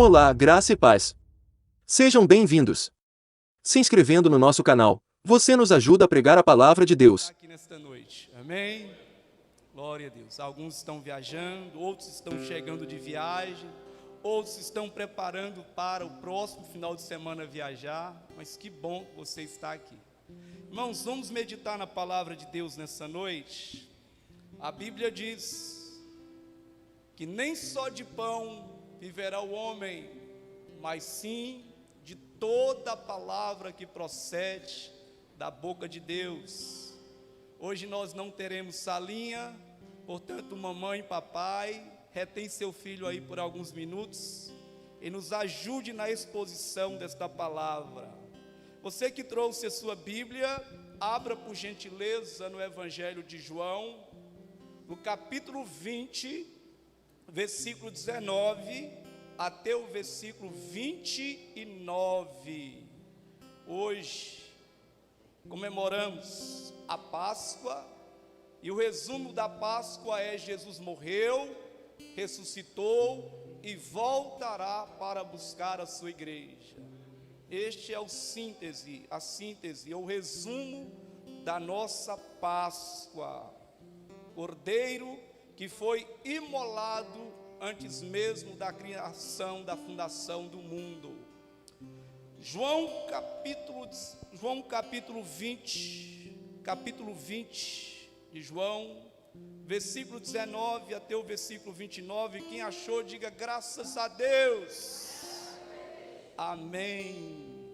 Olá, graça e paz. Sejam bem-vindos. Se inscrevendo no nosso canal, você nos ajuda a pregar a palavra de Deus. Aqui nesta noite, amém? Glória a Deus. Alguns estão viajando, outros estão chegando de viagem, outros estão preparando para o próximo final de semana viajar, mas que bom que você está aqui. Irmãos, vamos meditar na palavra de Deus nessa noite. A Bíblia diz que nem só de pão viverá o homem, mas sim de toda a palavra que procede da boca de Deus. Hoje nós não teremos salinha, portanto, mamãe e papai, retém seu filho aí por alguns minutos e nos ajude na exposição desta palavra. Você que trouxe a sua Bíblia, abra por gentileza no Evangelho de João, no capítulo 20, versículo 19 até o versículo 29. Hoje comemoramos a Páscoa e o resumo da Páscoa é: Jesus morreu, ressuscitou e voltará para buscar a sua igreja. Este é a síntese, o resumo da nossa Páscoa. Cordeiro que foi imolado antes mesmo da criação, da fundação do mundo. João capítulo 20 de João, versículo 19 até o versículo 29, quem achou, diga graças a Deus. Amém.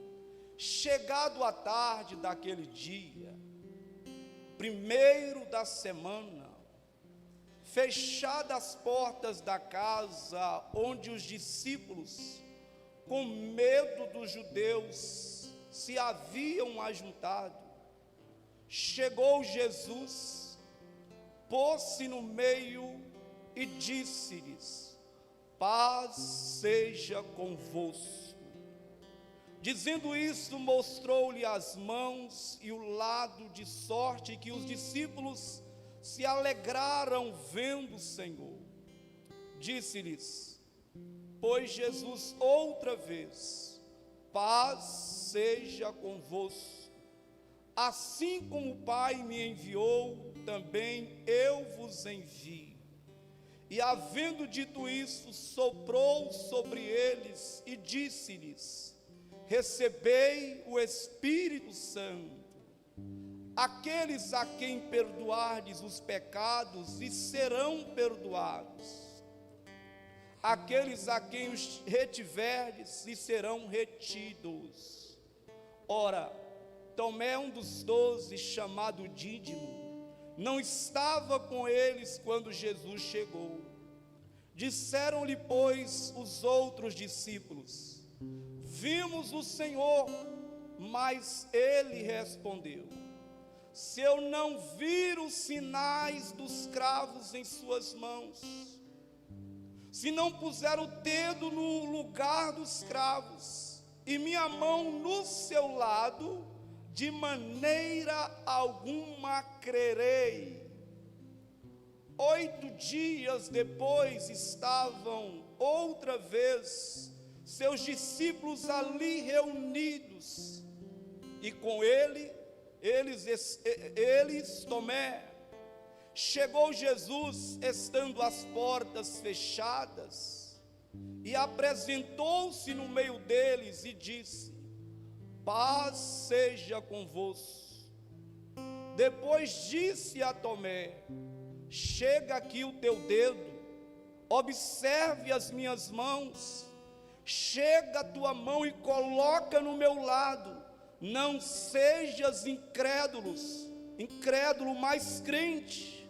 Chegado a tarde daquele dia, primeiro da semana, fechadas as portas da casa onde os discípulos, com medo dos judeus, se haviam ajuntado, chegou Jesus, pôs-se no meio e disse-lhes: paz seja convosco. Dizendo isso, mostrou-lhe as mãos e o lado, de sorte que os discípulos se alegraram vendo o Senhor. Disse-lhes, pois Jesus outra vez: paz seja convosco. Assim como o Pai me enviou, também eu vos envio. E havendo dito isso, soprou sobre eles e disse-lhes: recebei o Espírito Santo. Aqueles a quem perdoardes os pecados, e serão perdoados. Aqueles a quem os retiverdes, e serão retidos. Ora, Tomé, um dos 12, chamado Dídimo, não estava com eles quando Jesus chegou. Disseram-lhe, pois, os outros discípulos: vimos o Senhor. Mas ele respondeu: se eu não vir os sinais dos cravos em suas mãos, se não puser o dedo no lugar dos cravos e minha mão no seu lado, de maneira alguma crerei. 8 dias depois estavam outra vez seus discípulos ali reunidos, e com eles Tomé. Chegou Jesus, estando as portas fechadas, e apresentou-se no meio deles e disse: paz seja convosco. Depois disse a Tomé: chega aqui o teu dedo, observe as minhas mãos, chega a tua mão e coloca no meu lado. Não sejas incrédulo, mas crente.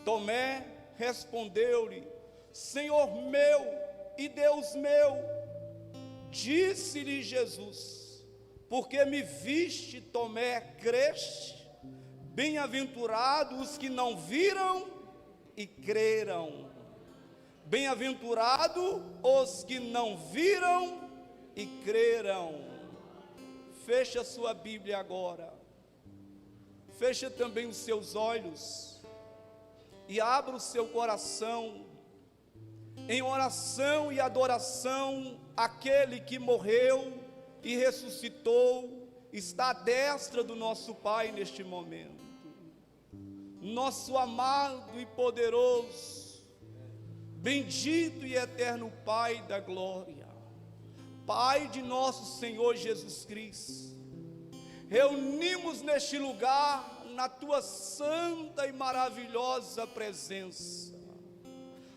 Tomé respondeu-lhe: Senhor meu e Deus meu. Disse-lhe Jesus: porque me viste, Tomé, creste? Bem-aventurados os que não viram e creram. Bem-aventurados os que não viram e creram. Feche a sua Bíblia agora. Feche também os seus olhos e abra o seu coração em oração e adoração àquele que morreu e ressuscitou, está à destra do nosso Pai neste momento. Nosso amado e poderoso, bendito e eterno Pai da glória, Pai de nosso Senhor Jesus Cristo, reunimos neste lugar na tua santa e maravilhosa presença.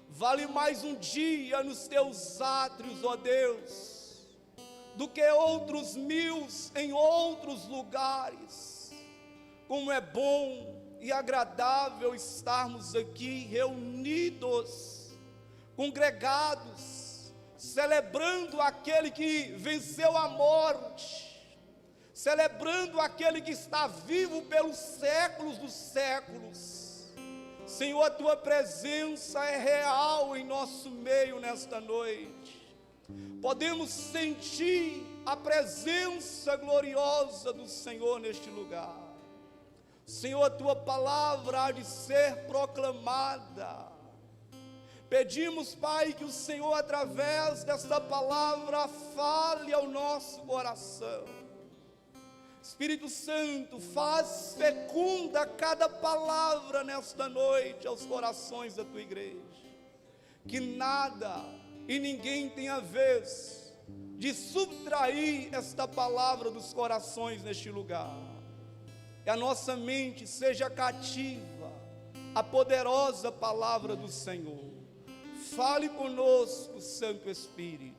Vale mais um dia nos teus átrios, ó Deus, do que outros 1000 em outros lugares. Como é bom e agradável estarmos aqui reunidos, congregados, celebrando aquele que venceu a morte, celebrando aquele que está vivo pelos séculos dos séculos. Senhor, a tua presença é real em nosso meio nesta noite. Podemos sentir a presença gloriosa do Senhor neste lugar. Senhor, a tua palavra há de ser proclamada. Pedimos, Pai, que o Senhor, através desta palavra, fale ao nosso coração. Espírito Santo, faz fecunda cada palavra nesta noite aos corações da tua igreja. Que nada e ninguém tenha vez de subtrair esta palavra dos corações neste lugar. Que a nossa mente seja cativa à poderosa palavra do Senhor. Fale conosco, Santo Espírito.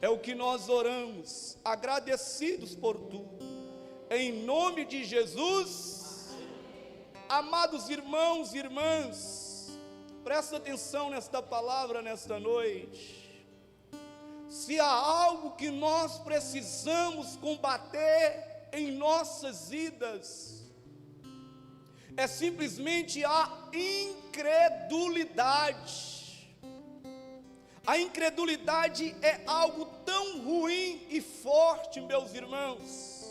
É o que nós oramos, agradecidos por tudo. Em nome de Jesus. Amados irmãos e irmãs, presta atenção nesta palavra nesta noite. Se há algo que nós precisamos combater em nossas vidas, é simplesmente a incredulidade. A incredulidade é algo tão ruim e forte, meus irmãos,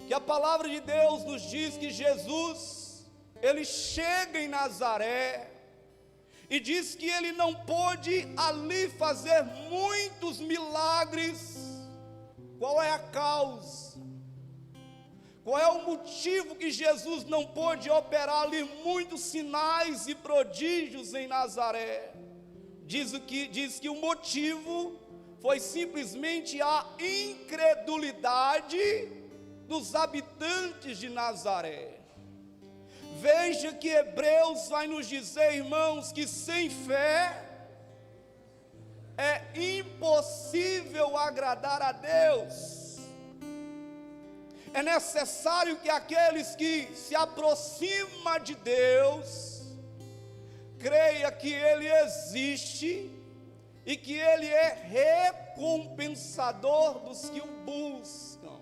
que a palavra de Deus nos diz que Jesus, ele chega em Nazaré, e diz que ele não pôde ali fazer muitos milagres. Qual é a causa? Qual é o motivo que Jesus não pôde operar ali muitos sinais e prodígios em Nazaré? Diz que o motivo foi simplesmente a incredulidade dos habitantes de Nazaré. Veja que Hebreus vai nos dizer, irmãos, que sem fé é impossível agradar a Deus. É necessário que aqueles que se aproximam de Deus creia que Ele existe e que Ele é recompensador dos que o buscam.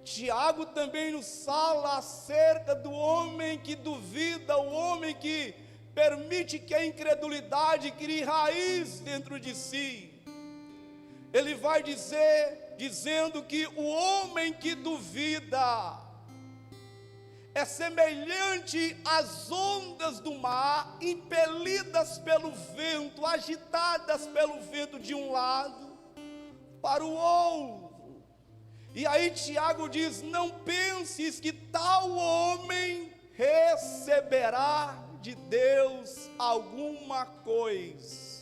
Tiago também nos fala acerca do homem que duvida, o homem que permite que a incredulidade crie raiz dentro de si. Ele vai dizendo que o homem que duvida é semelhante às ondas do mar, impelidas pelo vento, agitadas pelo vento de um lado para o outro. E aí Tiago diz: não penses que tal homem receberá de Deus alguma coisa.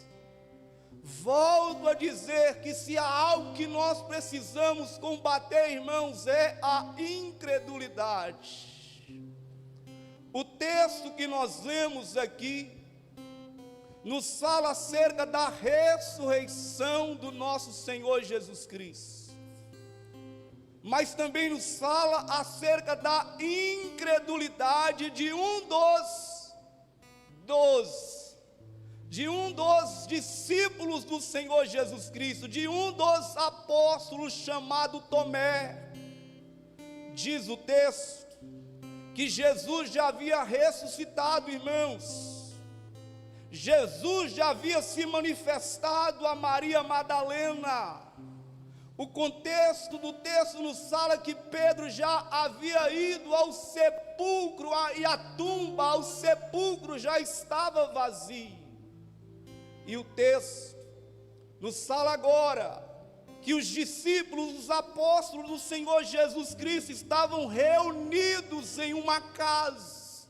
Volto a dizer que se há algo que nós precisamos combater, irmãos, é a incredulidade. O texto que nós lemos aqui nos fala acerca da ressurreição do nosso Senhor Jesus Cristo, mas também nos fala acerca da incredulidade de um dos discípulos do Senhor Jesus Cristo, de um dos apóstolos chamado Tomé. Diz o texto que Jesus já havia ressuscitado, irmãos. Jesus já havia se manifestado a Maria Madalena. O contexto do texto nos fala que Pedro já havia ido ao sepulcro, e a tumba, ao sepulcro já estava vazia. E o texto nos fala agora que os discípulos, os apóstolos do Senhor Jesus Cristo estavam reunidos em uma casa.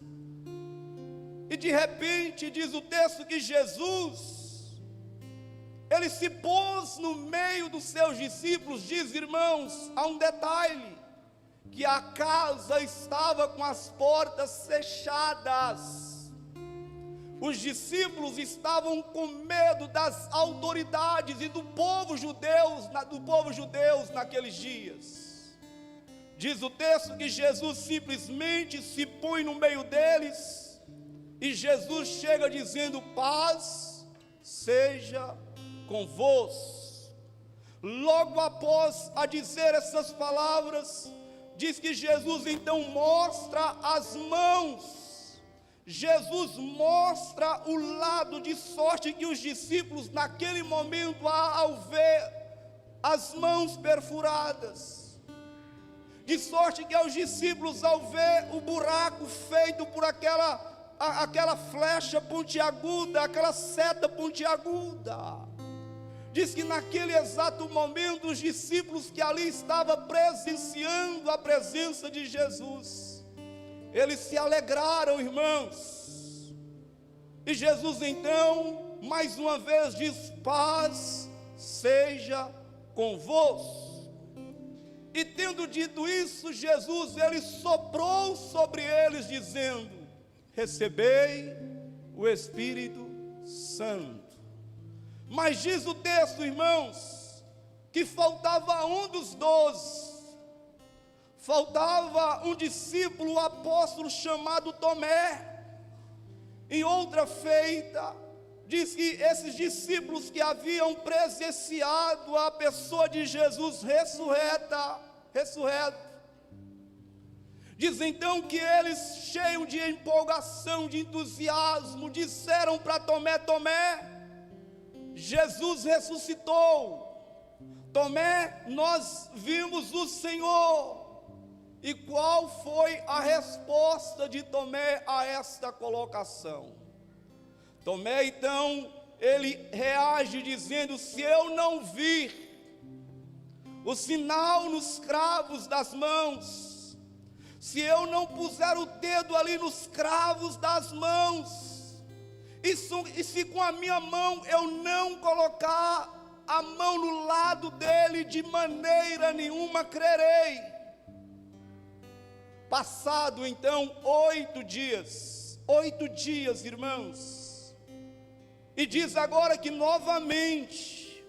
E de repente diz o texto que Jesus, ele se pôs no meio dos seus discípulos. Diz, irmãos, há um detalhe, que a casa estava com as portas fechadas. Os discípulos estavam com medo das autoridades e do povo judeu naqueles dias. Diz o texto que Jesus simplesmente se põe no meio deles, e Jesus chega dizendo: paz seja convosco. Logo após a dizer essas palavras, diz que Jesus então mostra as mãos. Jesus mostra o lado, de sorte que os discípulos naquele momento, ao ver as mãos perfuradas, de sorte que aos discípulos, ao ver o buraco feito por aquela flecha pontiaguda, aquela seta pontiaguda, diz que naquele exato momento os discípulos que ali estavam presenciando a presença de Jesus, eles se alegraram, irmãos. E Jesus então, mais uma vez diz: paz seja convosco. E tendo dito isso, Jesus, ele soprou sobre eles, dizendo: recebei o Espírito Santo. Mas diz o texto, irmãos, que faltava um dos 12. Faltava um discípulo, o apóstolo chamado Tomé. Em outra feita, diz que esses discípulos que haviam presenciado a pessoa de Jesus ressurreto, diz então que eles, cheios de empolgação, de entusiasmo, disseram para Tomé: Tomé, Jesus ressuscitou. Tomé, nós vimos o Senhor. E qual foi a resposta de Tomé a esta colocação? Tomé então, ele reage dizendo: se eu não vir o sinal nos cravos das mãos, se eu não puser o dedo ali nos cravos das mãos, e se com a minha mão eu não colocar a mão no lado dele, de maneira nenhuma crerei. Passado então 8 dias, irmãos, e diz agora que novamente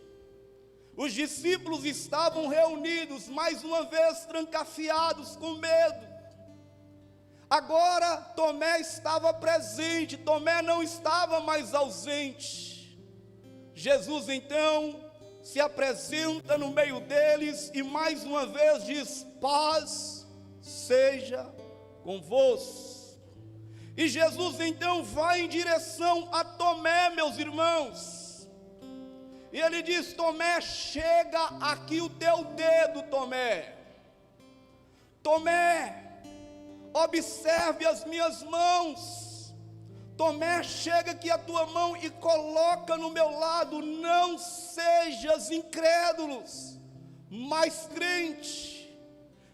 os discípulos estavam reunidos, mais uma vez trancafiados com medo. Agora Tomé estava presente, Tomé não estava mais ausente. Jesus então se apresenta no meio deles e mais uma vez diz: paz seja convosco. E Jesus então vai em direção a Tomé, meus irmãos, e ele diz: Tomé, chega aqui o teu dedo, Tomé. Tomé, observe as minhas mãos. Tomé, chega aqui a tua mão e coloca no meu lado. Não sejas incrédulos, mas crente.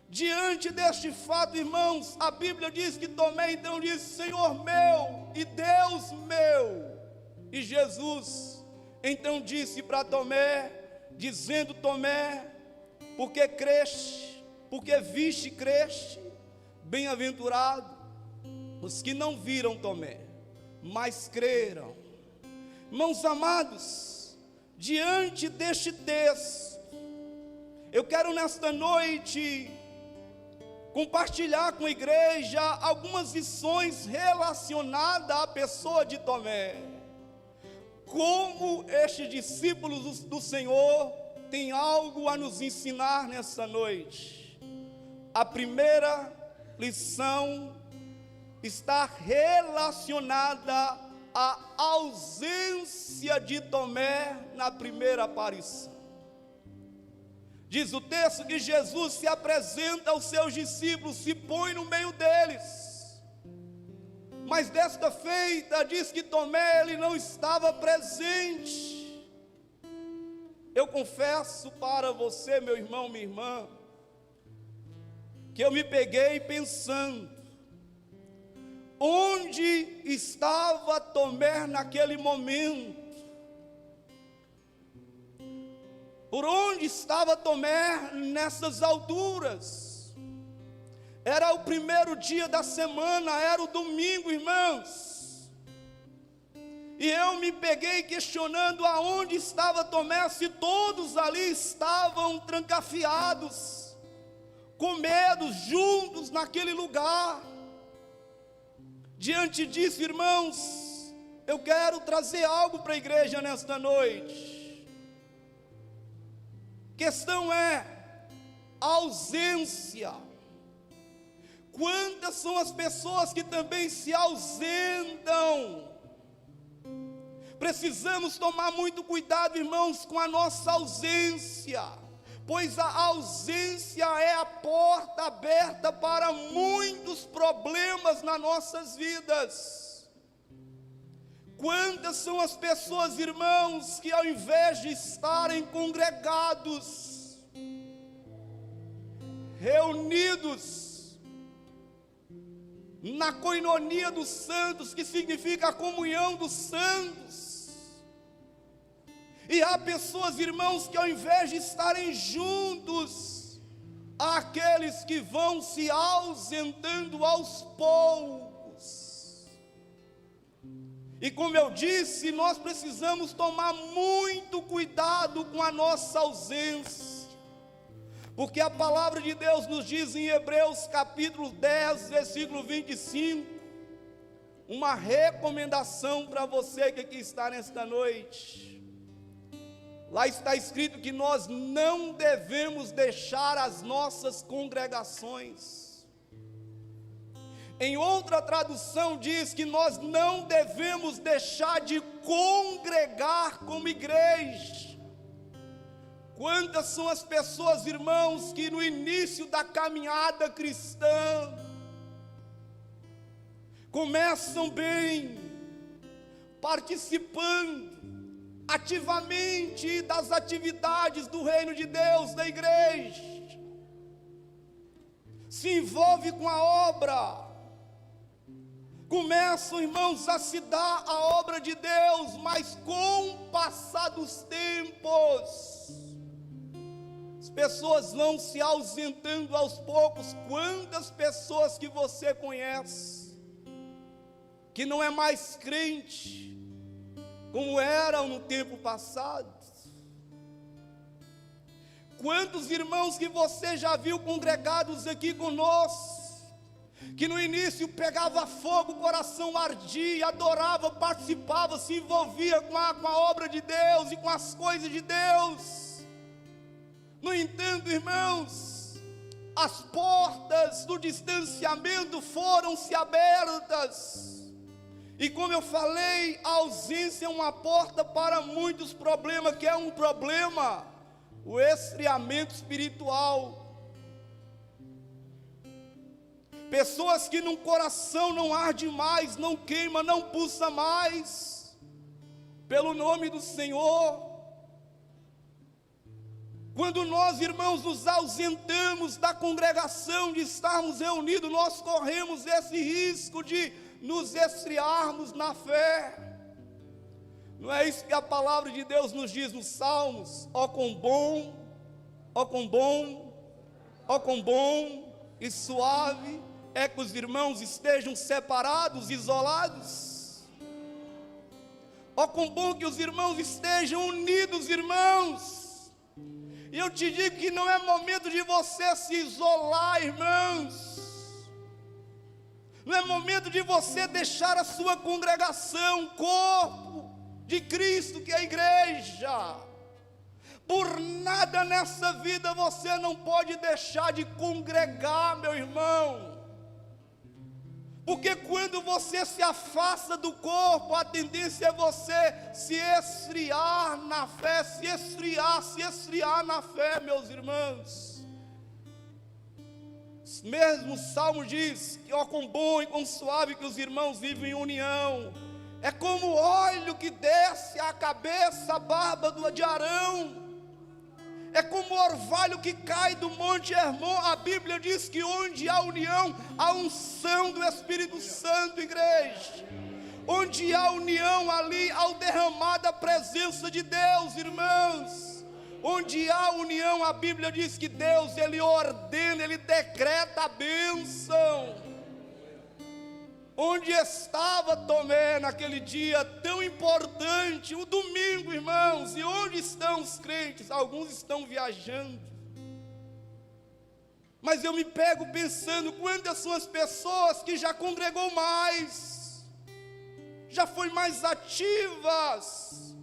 Diante deste fato, irmãos, a Bíblia diz que Tomé então disse: Senhor meu e Deus meu. E Jesus então disse para Tomé, dizendo: Tomé, porque creste, porque viste e creste, bem-aventurado os que não viram, Tomé, mas creram. Irmãos amados, diante deste texto, eu quero nesta noite compartilhar com a igreja algumas lições relacionadas à pessoa de Tomé. Como estes discípulos do Senhor têm algo a nos ensinar nessa noite. A primeira lição está relacionada à ausência de Tomé na primeira aparição. Diz o texto que Jesus se apresenta aos seus discípulos, se põe no meio deles. Mas desta feita diz que Tomé ele não estava presente. Eu confesso para você, meu irmão, minha irmã, que eu me peguei pensando, onde estava Tomé naquele momento? Por onde estava Tomé nessas alturas? Era o primeiro dia da semana, era o domingo, irmãos. E eu me peguei questionando aonde estava Tomé, se todos ali estavam trancafiados, com medo, juntos naquele lugar. Diante disso, irmãos, eu quero trazer algo para a igreja nesta noite. Questão é a ausência. Quantas são as pessoas que também se ausentam? Precisamos tomar muito cuidado, irmãos, com a nossa ausência, pois a ausência é a porta aberta para muitos problemas nas nossas vidas. Quantas são as pessoas, irmãos, que ao invés de estarem congregados, reunidos na coinonia dos santos, que significa a comunhão dos santos, e há pessoas, irmãos, que ao invés de estarem juntos, há aqueles que vão se ausentando aos poucos. E como eu disse, nós precisamos tomar muito cuidado com a nossa ausência, porque a palavra de Deus nos diz em Hebreus capítulo 10, versículo 25, uma recomendação para você que aqui está nesta noite. Lá está escrito que nós não devemos deixar as nossas congregações. Em outra tradução diz que nós não devemos deixar de congregar como igreja. Quantas são as pessoas, irmãos, que no início da caminhada cristã começam bem, participando ativamente das atividades do reino de Deus, da igreja, se envolve com a obra, começam, irmãos, a se dar a obra de Deus, mas com o passar dos tempos, as pessoas vão se ausentando aos poucos. Quantas pessoas que você conhece, que não é mais crente, como eram no tempo passado? Quantos irmãos que você já viu congregados aqui conosco, que no início pegava fogo, o coração ardia, adorava, participava, se envolvia com a obra de Deus e com as coisas de Deus. No entanto, irmãos, as portas do distanciamento foram se abertas, e como eu falei, a ausência é uma porta para muitos problemas. Que é um problema? O esfriamento espiritual. Pessoas que no coração não arde mais, não queima, não pulsa mais pelo nome do Senhor. Quando nós, irmãos, nos ausentamos da congregação, de estarmos reunidos, nós corremos esse risco de nos esfriarmos na fé. Não é isso que a palavra de Deus nos diz nos Salmos? Ó quão bom, ó quão bom, ó quão bom e suave é que os irmãos estejam separados, isolados. Ó quão bom que os irmãos estejam unidos, irmãos. E eu te digo que não é momento de você se isolar, irmãos. Não é momento de você deixar a sua congregação, corpo de Cristo, que é a igreja. Por nada nessa vida você não pode deixar de congregar, meu irmão. Porque quando você se afasta do corpo, a tendência é você se esfriar na fé, se esfriar na fé, meus irmãos. mesmo Salmo diz que ó, quão bom e quão suave que os irmãos vivem em união. É como o óleo que desce à cabeça, a barba de Arão. É como o orvalho que cai do monte Hermon. A Bíblia diz que onde há união, há unção do Espírito Santo, igreja. Onde há união, ali há o derramar da presença de Deus, irmãos. Onde há união, a Bíblia diz que Deus, Ele ordena, Ele decreta a bênção. Onde estava Tomé naquele dia tão importante, o domingo, irmãos, e onde estão os crentes? Alguns estão viajando. Mas eu me pego pensando, quantas são as pessoas que já congregou mais, já foi mais ativas,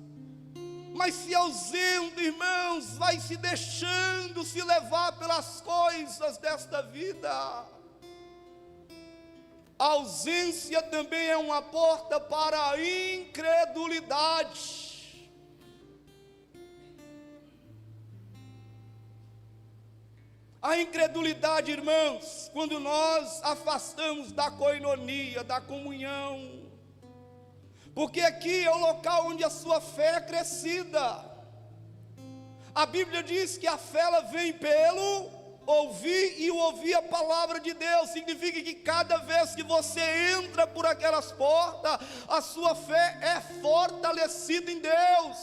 mas se ausenta, irmãos, vai se deixando se levar pelas coisas desta vida. A ausência também é uma porta para a incredulidade. A incredulidade, irmãos, quando nós afastamos da coinonia, da comunhão, porque aqui é o local onde a sua fé é crescida. A Bíblia diz que a fé ela vem pelo ouvir, e o ouvir a palavra de Deus. Significa que cada vez que você entra por aquelas portas, a sua fé é fortalecida em Deus.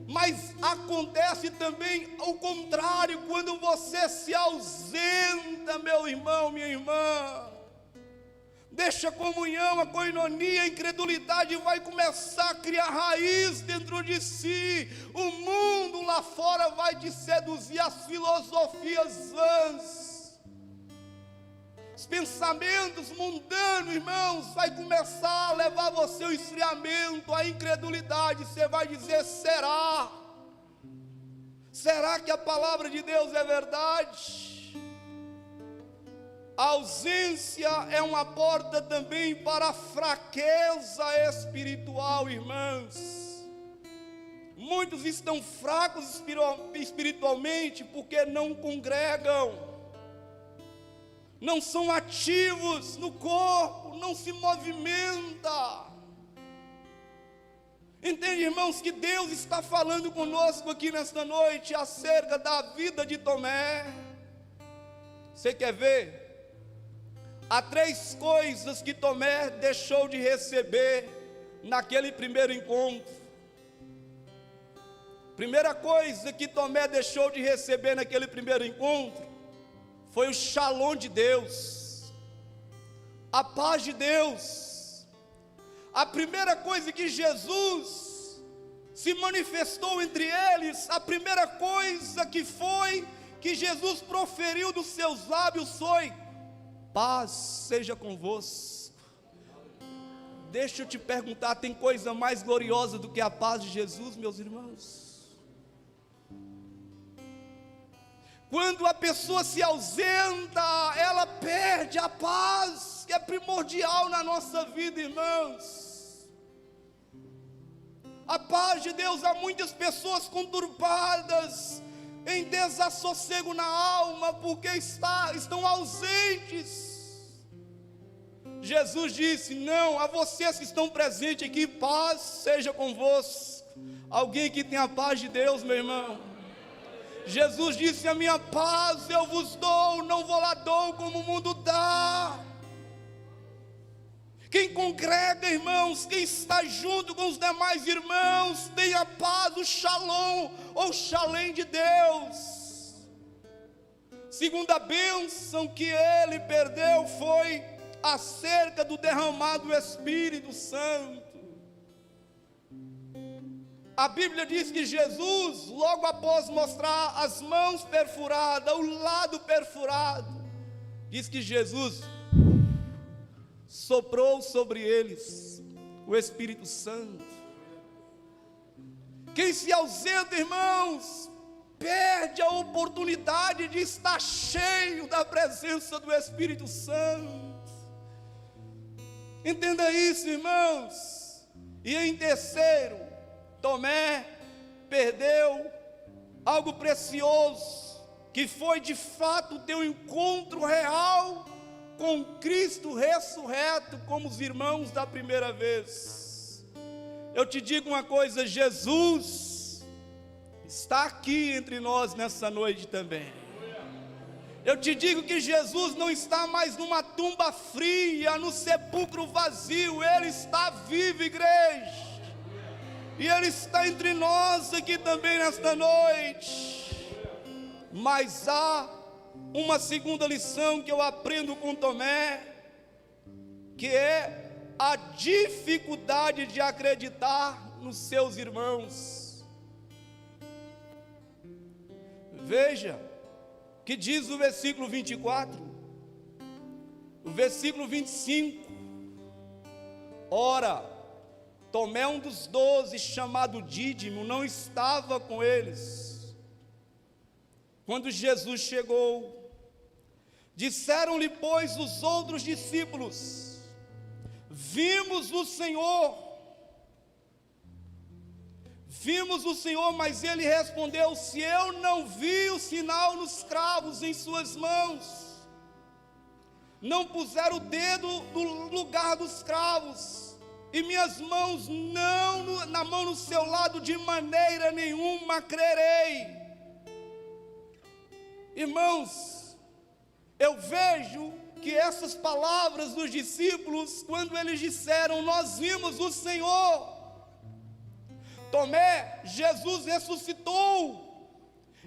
Mas acontece também o contrário, quando você se ausenta, meu irmão, minha irmã, deixa a comunhão, a coinonia, a incredulidade vai começar a criar raiz dentro de si. O mundo lá fora vai te seduzir, as filosofias vãs, os pensamentos mundanos, irmãos, vai começar a levar você ao esfriamento, à incredulidade. Você vai dizer, será? Será que a palavra de Deus é verdade? A ausência é uma porta também para a fraqueza espiritual, irmãos. Muitos estão fracos espiritualmente porque não congregam, não são ativos no corpo, não se movimenta. Entende, irmãos, que Deus está falando conosco aqui nesta noite acerca da vida de Tomé. Você quer ver? Há 3 coisas que Tomé deixou de receber naquele primeiro encontro. Primeira coisa que Tomé deixou de receber naquele primeiro encontro foi o shalom de Deus, a paz de Deus. A primeira coisa que Jesus se manifestou entre eles, a primeira coisa que foi que Jesus proferiu dos seus lábios foi: paz seja convosco. Deixa eu te perguntar, tem coisa mais gloriosa do que a paz de Jesus, meus irmãos? Quando a pessoa se ausenta, ela perde a paz, que é primordial na nossa vida, irmãos. A paz de Deus, há muitas pessoas conturbadas, em desassossego na alma, porque estão ausentes. Jesus disse: não, a vocês que estão presentes aqui, paz seja convosco. Alguém que tem a paz de Deus, meu irmão? Jesus disse: a minha paz eu vos dou, não vou lá dou como o mundo dá. Quem congrega, irmãos, quem está junto com os demais irmãos, tem a paz, o shalom, ou shalém de Deus. Segunda bênção que ele perdeu foi acerca do derramado do Espírito Santo. A Bíblia diz que Jesus, logo após mostrar as mãos perfuradas, o lado perfurado, diz que Jesus soprou sobre eles o Espírito Santo. Quem se ausenta, irmãos, perde a oportunidade de estar cheio da presença do Espírito Santo. Entenda isso, irmãos. E em terceiro, Tomé perdeu algo precioso, que foi de fato o teu encontro real com Cristo ressurreto, como os irmãos da primeira vez. Eu te digo uma coisa: Jesus está aqui entre nós nessa noite também. Eu te digo que Jesus não está mais numa tumba fria, no sepulcro vazio. Ele está vivo, igreja. E Ele está entre nós aqui também nesta noite. Mas há uma segunda lição que eu aprendo com Tomé, que é a dificuldade de acreditar nos seus irmãos. Veja que diz o versículo 24, o versículo 25. Ora, Tomé, um dos 12, chamado Dídimo, não estava com eles quando Jesus chegou. Disseram-lhe, pois, os outros discípulos: vimos o Senhor. Vimos o Senhor, mas ele respondeu: se eu não vi o sinal nos cravos em suas mãos, não puser o dedo no lugar dos cravos, e minhas mãos não na mão no seu lado, de maneira nenhuma crerei. Irmãos, eu vejo que essas palavras dos discípulos, quando eles disseram: nós vimos o Senhor, Tomé, Jesus ressuscitou.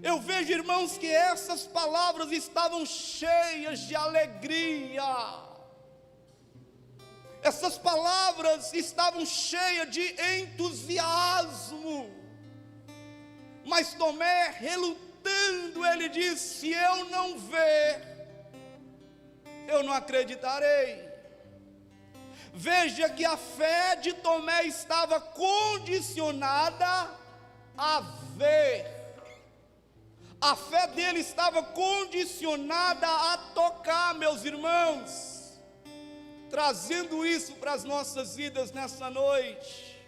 Eu vejo, irmãos, que essas palavras estavam cheias de alegria. Essas palavras estavam cheias de entusiasmo. Mas Tomé, relutando, ele disse: se eu não ver, eu não acreditarei. Veja que a fé de Tomé estava condicionada a ver. A fé dele estava condicionada a tocar, meus irmãos. Trazendo isso para as nossas vidas nessa noite.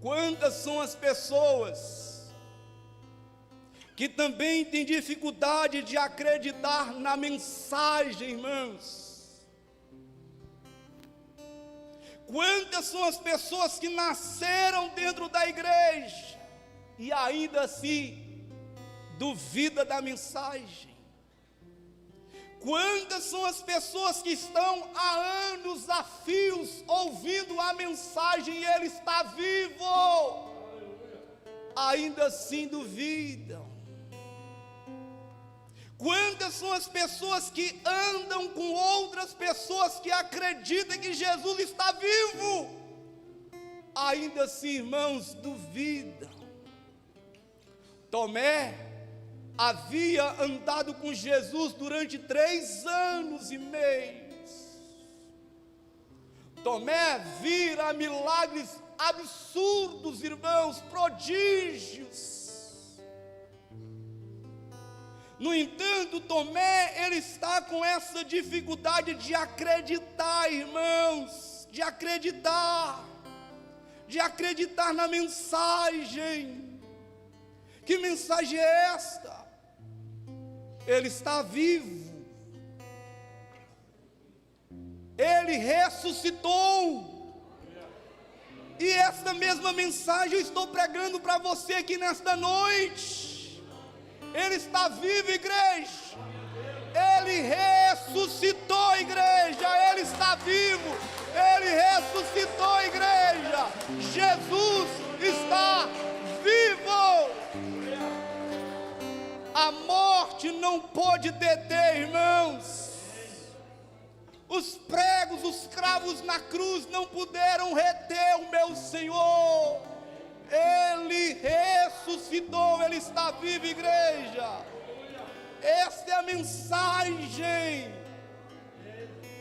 Quantas são as pessoas que também têm dificuldade de acreditar na mensagem, irmãos? Quantas são as pessoas que nasceram dentro da igreja e ainda assim duvida da mensagem? Quantas são as pessoas que estão há anos a fios ouvindo a mensagem e Ele está vivo, ainda assim duvidam? Quantas são as pessoas que andam com outras pessoas que acreditam que Jesus está vivo, ainda assim, irmãos, duvidam? Tomé havia andado com Jesus durante 3 anos e meio. Tomé vira milagres absurdos, irmãos, prodígios. No entanto, Tomé, ele está com essa dificuldade de acreditar, irmãos, de acreditar na mensagem. Que mensagem é esta? Ele está vivo, Ele ressuscitou, e esta mesma mensagem eu estou pregando para você aqui nesta noite. Ele está vivo, igreja. Ele ressuscitou, igreja. Ele está vivo. Ele ressuscitou, igreja. Jesus está vivo. A morte não pôde deter, irmãos. Os pregos, os cravos na cruz não puderam reter o meu Senhor. Ele ressuscitou, Ele está vivo, igreja. Esta é a mensagem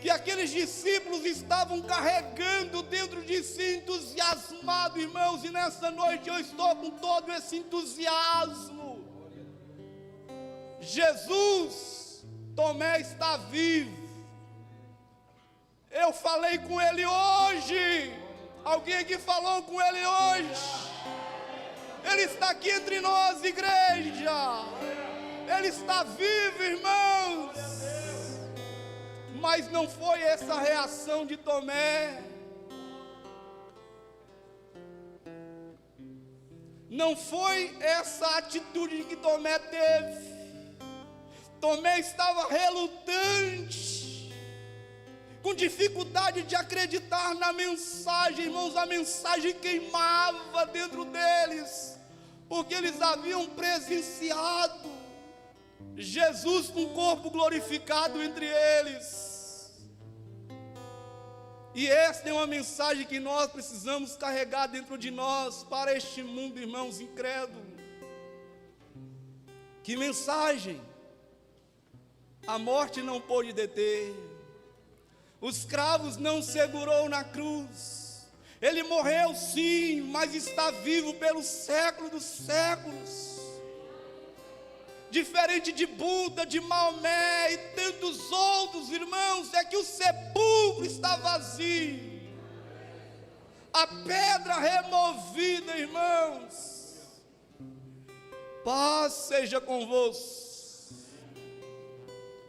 que aqueles discípulos estavam carregando dentro de si, entusiasmado, irmãos. E nessa noite eu estou com todo esse entusiasmo. Jesus, Tomé está vivo. Eu falei com ele hoje. Alguém aqui falou com ele hoje? Ele está aqui entre nós, igreja. Ele está vivo, irmãos. Mas não foi essa a reação de Tomé. Não foi essa atitude que Tomé teve. Tomé estava relutante, com dificuldade de acreditar na mensagem, irmãos. A mensagem queimava dentro deles, porque eles haviam presenciado Jesus com o corpo glorificado entre eles. E esta é uma mensagem que nós precisamos carregar dentro de nós para este mundo, irmãos, incrédulo. Que mensagem? A morte não pôde deter, os cravos não segurou na cruz. Ele morreu sim, mas está vivo pelos séculos dos séculos. Diferente de Buda, de Maomé e tantos outros, irmãos, é que o sepulcro está vazio, a pedra removida, irmãos. Paz seja convosco.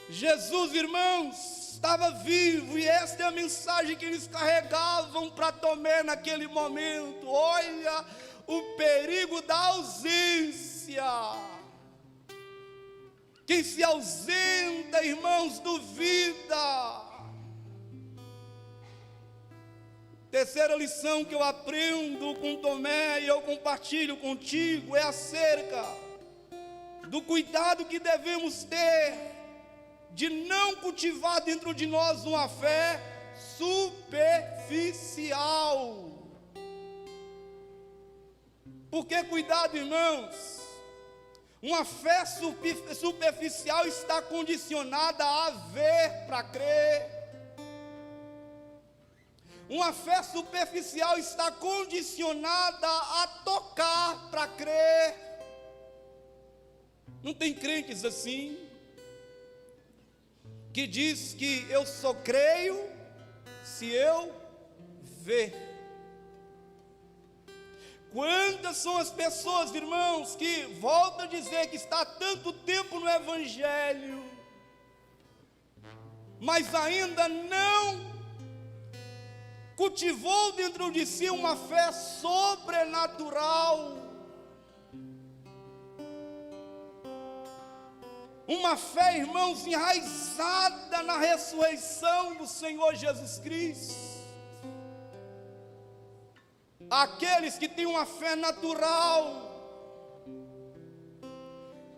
Jesus, irmãos, estava vivo, e esta é a mensagem que eles carregavam para Tomé naquele momento. Olha o perigo da ausência. Quem se ausenta, irmãos, duvida. Terceira lição que eu aprendo com Tomé e eu compartilho contigo é acerca do cuidado que devemos ter de não cultivar dentro de nós uma fé superficial. Por que cuidado, irmãos? Uma fé superficial está condicionada a ver para crer. Uma fé superficial está condicionada a tocar para crer. Não tem crentes assim, que diz que eu só creio se eu ver. Quantas são as pessoas, irmãos, que voltam a dizer que está há tanto tempo no Evangelho, mas ainda não cultivou dentro de si uma fé sobrenatural, uma fé, irmãos, enraizada na ressurreição do Senhor Jesus Cristo. Aqueles que têm uma fé natural,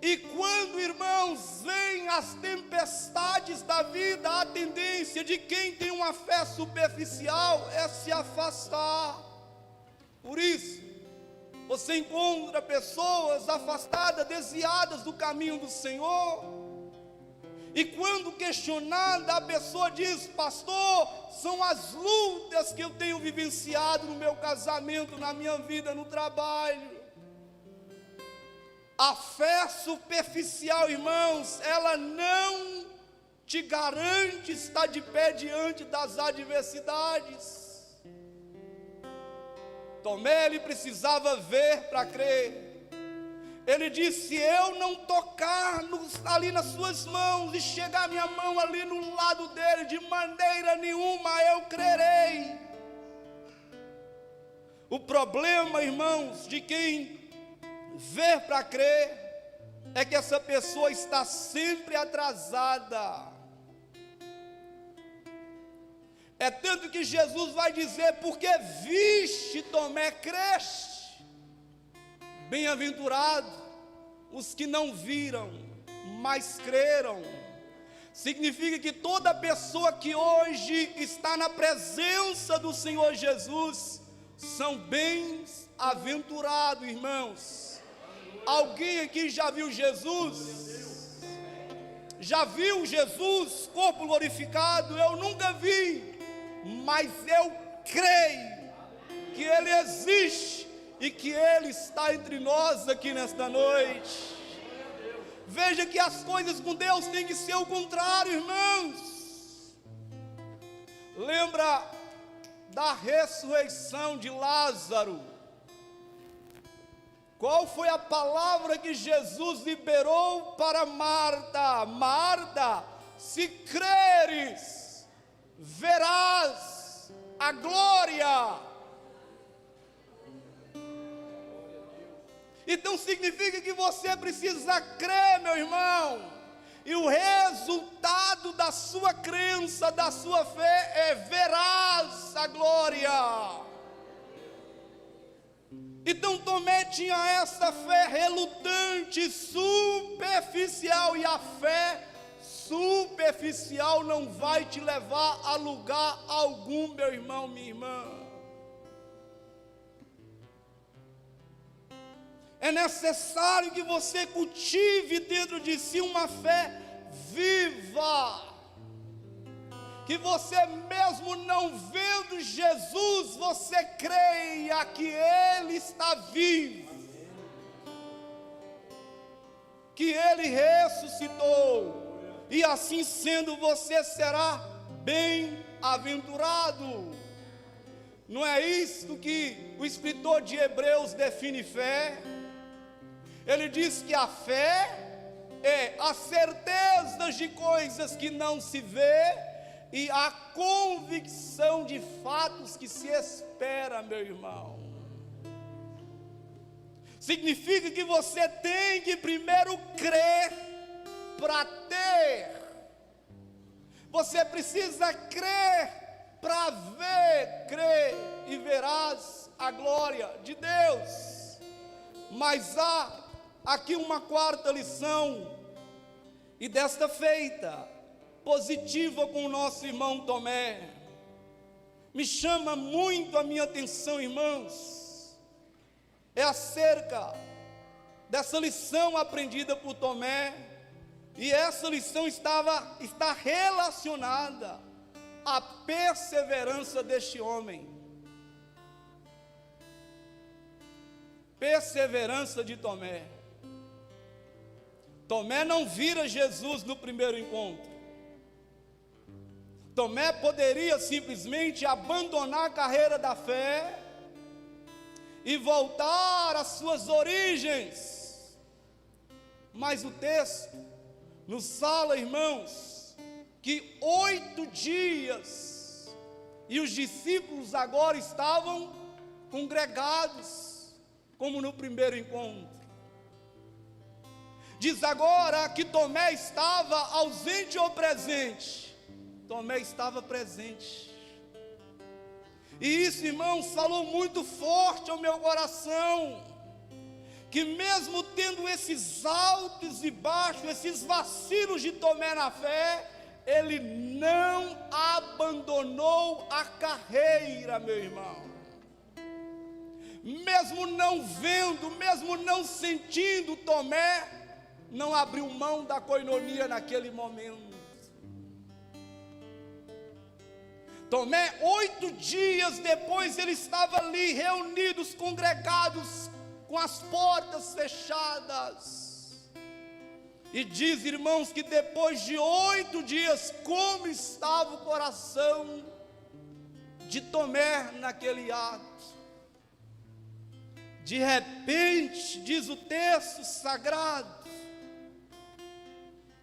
e quando, irmãos, vêm as tempestades da vida, a tendência de quem tem uma fé superficial é se afastar. Por isso, você encontra pessoas afastadas, desviadas do caminho do Senhor, e quando questionada, a pessoa diz: pastor, são as lutas que eu tenho vivenciado no meu casamento, na minha vida, no trabalho. A fé superficial, irmãos, ela não te garante estar de pé diante das adversidades. Tomé, ele precisava ver para crer. Ele disse: se eu não tocar ali nas suas mãos e chegar a minha mão ali no lado dele, de maneira nenhuma eu crerei. O problema, irmãos, de quem ver para crer é que essa pessoa está sempre atrasada. É tanto que Jesus vai dizer: porque viste, Tomé, creste. Bem-aventurados os que não viram, mas creram. Significa que toda pessoa que hoje está na presença do Senhor Jesus são bem-aventurados, irmãos. Alguém aqui já viu Jesus? Já viu Jesus, corpo glorificado? Eu nunca vi, mas eu creio que Ele existe e que Ele está entre nós aqui nesta noite. Veja que as coisas com Deus têm que ser o contrário, irmãos. Lembra da ressurreição de Lázaro? Qual foi a palavra que Jesus liberou para Marta? Marta, se creres, verás a glória. Então significa que você precisa crer, meu irmão. E o resultado da sua crença, da sua fé, é verás a glória. Então Tomé tinha essa fé relutante, superficial, e a fé superficial não vai te levar a lugar algum, meu irmão, minha irmã. É necessário que você cultive dentro de si uma fé viva, que você mesmo não vendo Jesus, você creia que Ele está vivo, que Ele ressuscitou, e assim sendo você será bem-aventurado. Não é isto que o escritor de Hebreus define fé? Ele diz que a fé é a certeza de coisas que não se vê e a convicção de fatos que se espera, meu irmão. Significa que você tem que primeiro crer para ter. Você precisa crer para ver, crer e verás a glória de Deus. Mas há aqui uma quarta lição, e desta feita, positiva com o nosso irmão Tomé. Me chama muito a minha atenção, irmãos, é acerca dessa lição aprendida por Tomé, e essa lição está relacionada à perseverança deste homem. Perseverança de Tomé. Tomé não vira Jesus no primeiro encontro. Tomé poderia simplesmente abandonar a carreira da fé e voltar às suas origens. Mas o texto nos fala, irmãos, que 8 dias, e os discípulos agora estavam congregados, como no primeiro encontro. Diz agora que Tomé estava ausente ou presente? Tomé estava presente. E isso, irmãos, falou muito forte ao meu coração, que mesmo tendo esses altos e baixos, esses vacilos de Tomé na fé, ele não abandonou a carreira, meu irmão. Mesmo não vendo, mesmo não sentindo, Tomé não abriu mão da coinonia naquele momento. Tomé, 8 dias depois, ele estava ali reunidos, congregados, com as portas fechadas. E diz, irmãos, que depois de 8 dias, como estava o coração de Tomé naquele ato. De repente, diz o texto sagrado,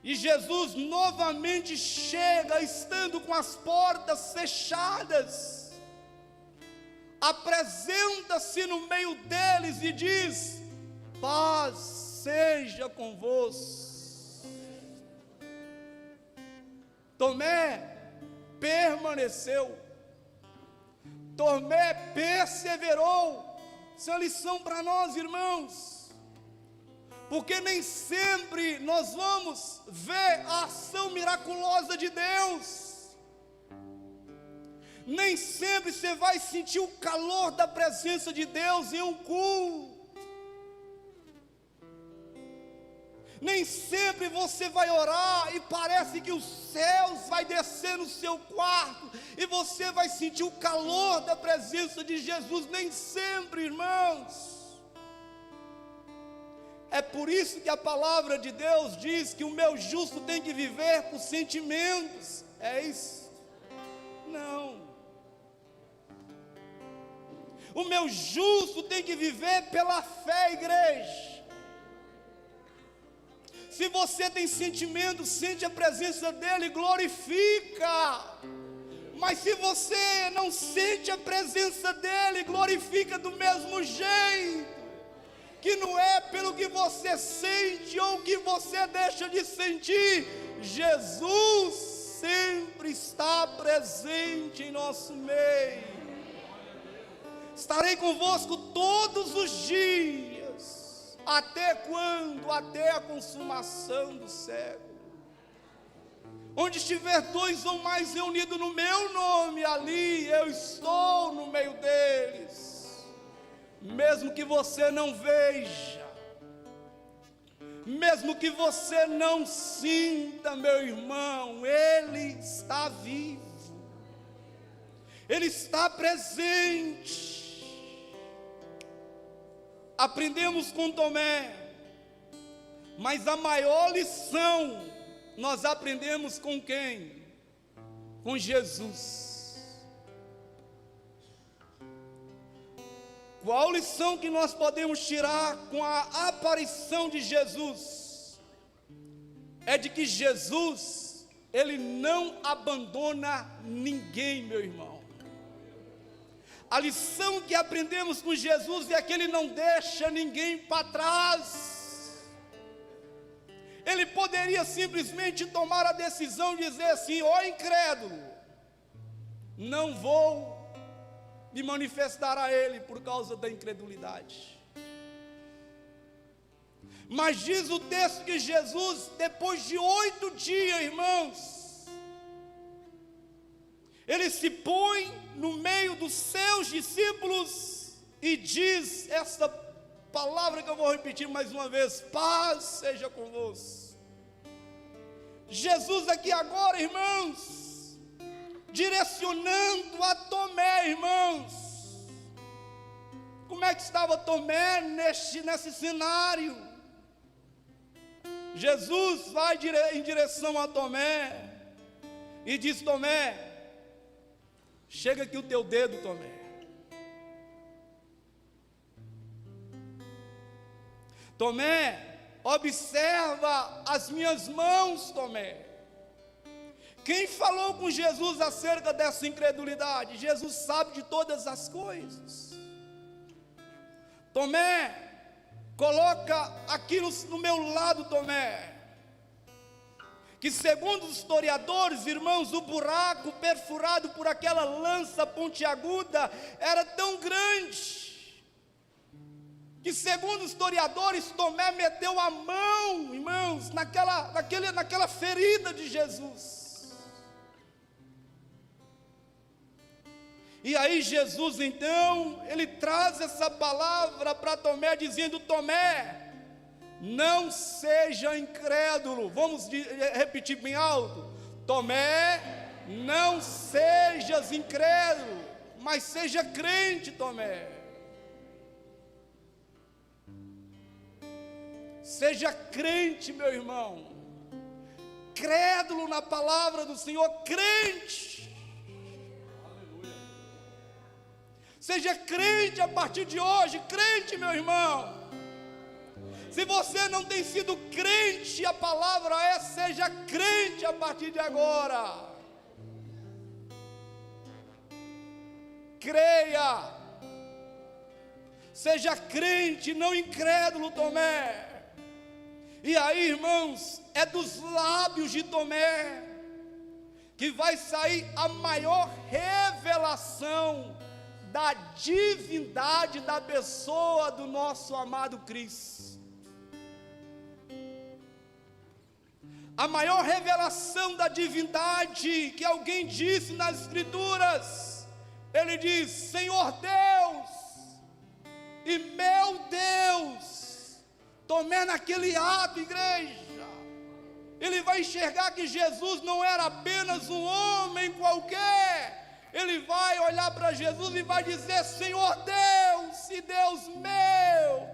e Jesus novamente chega, estando com as portas fechadas, apresenta-se no meio deles e diz: paz seja convosco. Tomé permaneceu, Tomé perseverou. Isso é uma lição para nós, irmãos, porque nem sempre nós vamos ver a ação miraculosa de Deus, nem sempre você vai sentir o calor da presença de Deus em um culto, nem sempre você vai orar e parece que os céus vai descer no seu quarto e você vai sentir o calor da presença de Jesus, nem sempre, irmãos. É por isso que a palavra de Deus diz que o meu justo tem que viver por sentimentos. É isso? Não. O meu justo tem que viver pela fé, igreja. Se você tem sentimento, sente a presença dele, glorifica. Mas se você não sente a presença dele, glorifica do mesmo jeito. Que não é pelo que você sente ou que você deixa de sentir. Jesus sempre está presente em nosso meio. Estarei convosco todos os dias. Até quando? Até a consumação do século. Onde estiver 2 ou mais reunidos no meu nome, ali eu estou no meio deles. Mesmo que você não veja, mesmo que você não sinta, meu irmão, Ele está vivo, Ele está presente. Aprendemos com Tomé, mas a maior lição nós aprendemos com quem? Com Jesus. Qual lição que nós podemos tirar com a aparição de Jesus? É de que Jesus, Ele não abandona ninguém, meu irmão. A lição que aprendemos com Jesus é que Ele não deixa ninguém para trás. Ele poderia simplesmente tomar a decisão de dizer assim: ó incrédulo, não vou me manifestar a ele por causa da incredulidade. Mas diz o texto que Jesus, depois de 8 dias, irmãos, ele se põe no meio dos seus discípulos e diz essa palavra que eu vou repetir mais uma vez: paz seja convosco. Jesus aqui agora, irmãos, direcionando a Tomé, irmãos. Como é que estava Tomé nesse cenário? Jesus vai em direção a Tomé e diz: Tomé, chega aqui o teu dedo, Tomé. Tomé, observa as minhas mãos, Tomé. Quem falou com Jesus acerca dessa incredulidade? Jesus sabe de todas as coisas. Tomé, coloca aqui no meu lado, Tomé, que segundo os historiadores, irmãos, o buraco perfurado por aquela lança pontiaguda era tão grande, que segundo os historiadores, Tomé meteu a mão, irmãos, naquela ferida de Jesus. E aí Jesus então, ele traz essa palavra para Tomé, dizendo: Tomé, não seja incrédulo. Vamos repetir bem alto: Tomé, não sejas incrédulo, mas seja crente, Tomé. Seja crente, meu irmão. Crédulo na palavra do Senhor, crente. Seja crente a partir de hoje, crente, meu irmão. Se você não tem sido crente, a palavra é: seja crente a partir de agora. Creia. Seja crente, não incrédulo, Tomé. E aí, irmãos, é dos lábios de Tomé que vai sair a maior revelação da divindade da pessoa do nosso amado Cristo. A maior revelação da divindade que alguém disse nas Escrituras, ele diz: Senhor Deus e meu Deus. Tomé, naquele ato, igreja, ele vai enxergar que Jesus não era apenas um homem qualquer. Ele vai olhar para Jesus e vai dizer: Senhor Deus e Deus meu,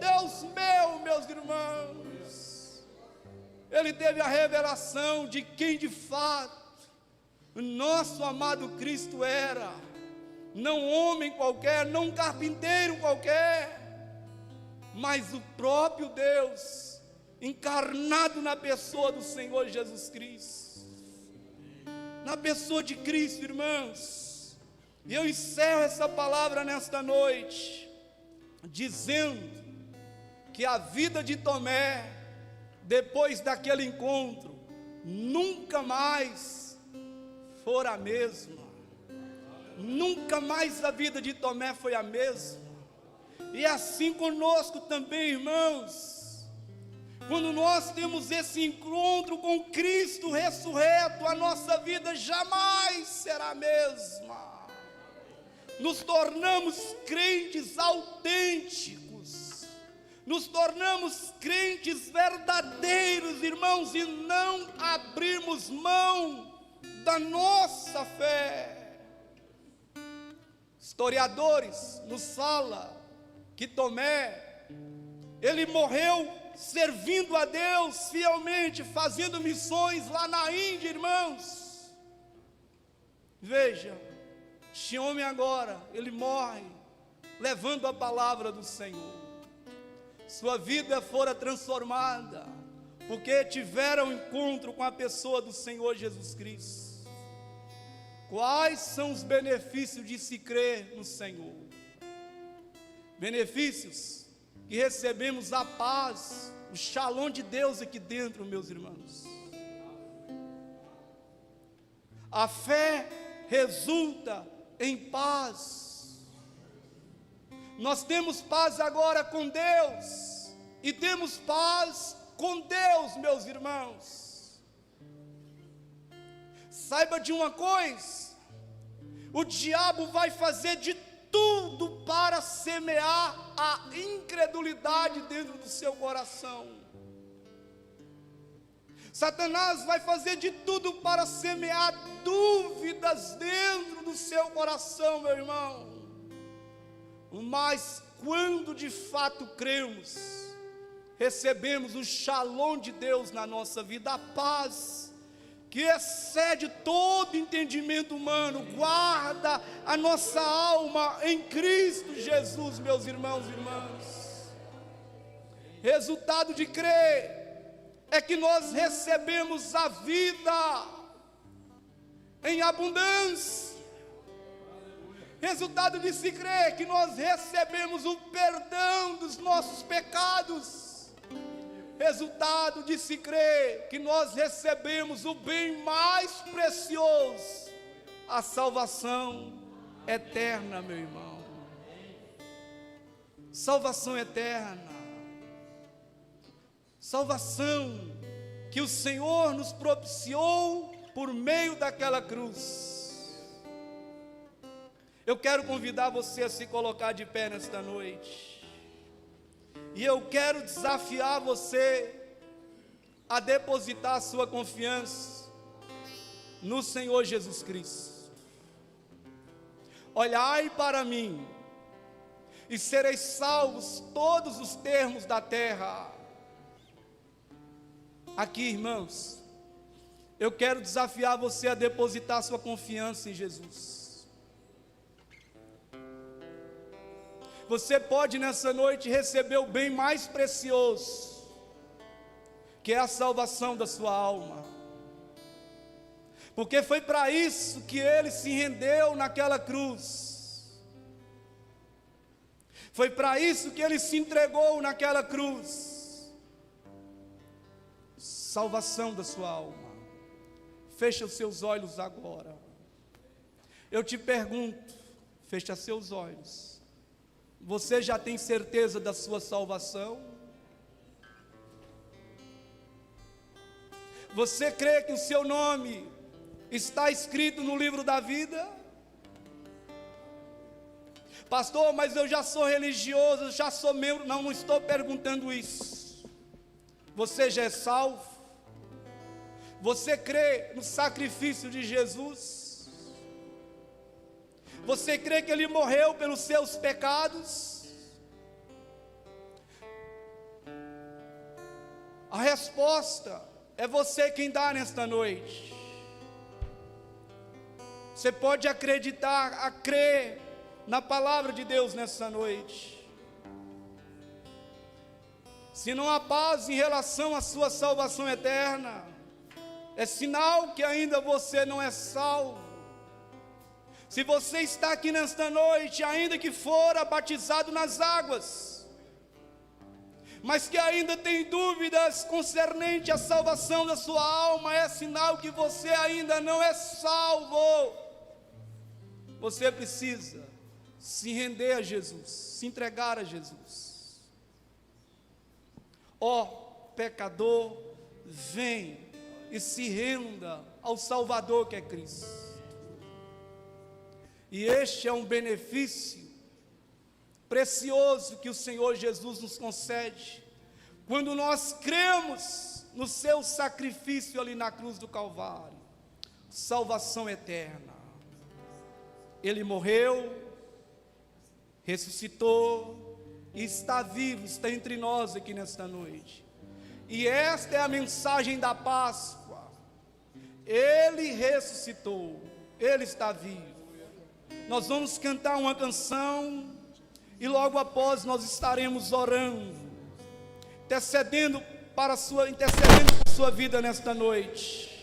meus irmãos. Ele teve a revelação de quem de fato o nosso amado Cristo era. não um homem qualquer, não um carpinteiro qualquer, mas o próprio Deus, encarnado na pessoa do Senhor Jesus Cristo, na pessoa de Cristo, irmãos. E eu encerro essa palavra nesta noite, dizendo que a vida de Tomé, depois daquele encontro, nunca mais fora a mesma. Nunca mais a vida de Tomé foi a mesma. E assim conosco também, irmãos. Quando nós temos esse encontro com Cristo ressurreto, a nossa vida jamais será a mesma. Nos tornamos crentes autênticos, nos tornamos crentes verdadeiros, irmãos, e não abrimos mão da nossa fé. Historiadores nos falam que Tomé, ele morreu servindo a Deus fielmente, fazendo missões lá na Índia, irmãos. Veja, este homem agora, ele morre levando a palavra do Senhor. Sua vida fora transformada, porque tiveram encontro com a pessoa do Senhor Jesus Cristo. Quais são os benefícios de se crer no Senhor? Benefícios que recebemos a paz, o shalom de Deus aqui dentro, meus irmãos. A fé resulta em paz. Nós temos paz agora com Deus, e temos paz com Deus, meus irmãos. Saiba de uma coisa: o diabo vai fazer de tudo para semear a incredulidade dentro do seu coração. Satanás vai fazer de tudo para semear dúvidas dentro do seu coração, meu irmão. Mas quando de fato cremos, recebemos o shalom de Deus na nossa vida, a paz que excede todo entendimento humano, guarda a nossa alma em Cristo Jesus, meus irmãos e irmãs. Resultado de crer é que nós recebemos a vida em abundância. Resultado de se crer é que nós recebemos o perdão dos nossos pecados. Resultado de se crer que nós recebemos o bem mais precioso, a salvação eterna, meu irmão. Salvação eterna. Salvação que o Senhor nos propiciou por meio daquela cruz. Eu quero convidar você a se colocar de pé nesta noite. E eu quero desafiar você a depositar a sua confiança no Senhor Jesus Cristo. Olhai para mim, e sereis salvos todos os termos da terra. Aqui, irmãos, eu quero desafiar você a depositar a sua confiança em Jesus. Você pode nessa noite receber o bem mais precioso, que é a salvação da sua alma. Porque foi para isso que Ele se rendeu naquela cruz. Foi para isso que Ele se entregou naquela cruz. Salvação da sua alma. Fecha os seus olhos agora. Eu te pergunto, fecha seus olhos. Você já tem certeza da sua salvação? Você crê que o seu nome está escrito no livro da vida? Pastor, mas eu já sou religioso, eu já sou membro. Não, não estou perguntando isso. Você já é salvo? Você crê no sacrifício de Jesus? Você crê que Ele morreu pelos seus pecados? A resposta é você quem dá nesta noite. Você pode acreditar, a crer na palavra de Deus nessa noite. Se não há paz em relação à sua salvação eterna, é sinal que ainda você não é salvo. Se você está aqui nesta noite, ainda que fora batizado nas águas, mas que ainda tem dúvidas concernente à salvação da sua alma, é sinal que você ainda não é salvo. Você precisa se render a Jesus, se entregar a Jesus. Ó pecador, vem e se renda ao Salvador que é Cristo. E este é um benefício precioso que o Senhor Jesus nos concede, quando nós cremos no seu sacrifício ali na cruz do Calvário, salvação eterna. Ele morreu, ressuscitou e está vivo, está entre nós aqui nesta noite. E esta é a mensagem da Páscoa. Ele ressuscitou, Ele está vivo. Nós vamos cantar uma canção e logo após nós estaremos orando, intercedendo por sua vida nesta noite.